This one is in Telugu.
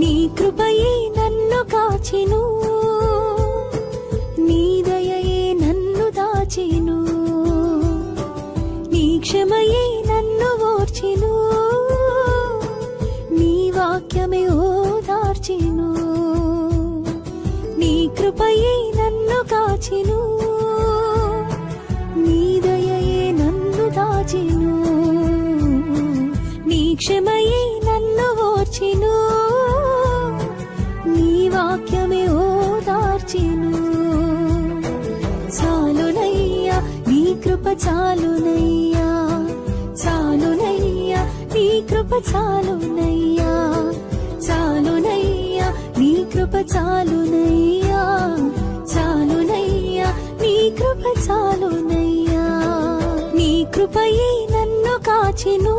నీ కృపయే నన్ను కాచెను, నీ దయయే నన్ను దాచెను, నీ క్షమయే నన్ను ఓర్చెను, నీ వాక్యమే ఓదార్చెను. నీ కృపయే నన్ను కాచెను, నీ దయయే నన్ను దాచెను, నీ క్షమయే నన్ను ఓర్చెను, నీ వాక్యమే ఓదార్చెను. చాలునయ్యా నీ కృప చాలునయ్యా, చాలునయ్యా నీ కృప చాలునయ్యా, చాలునయ్యా నీ కృప చాలునయ్యా, చాలునయ్యా నీ కృప చాలునయ్యా. నీ కృపయే నన్ను కాచెను,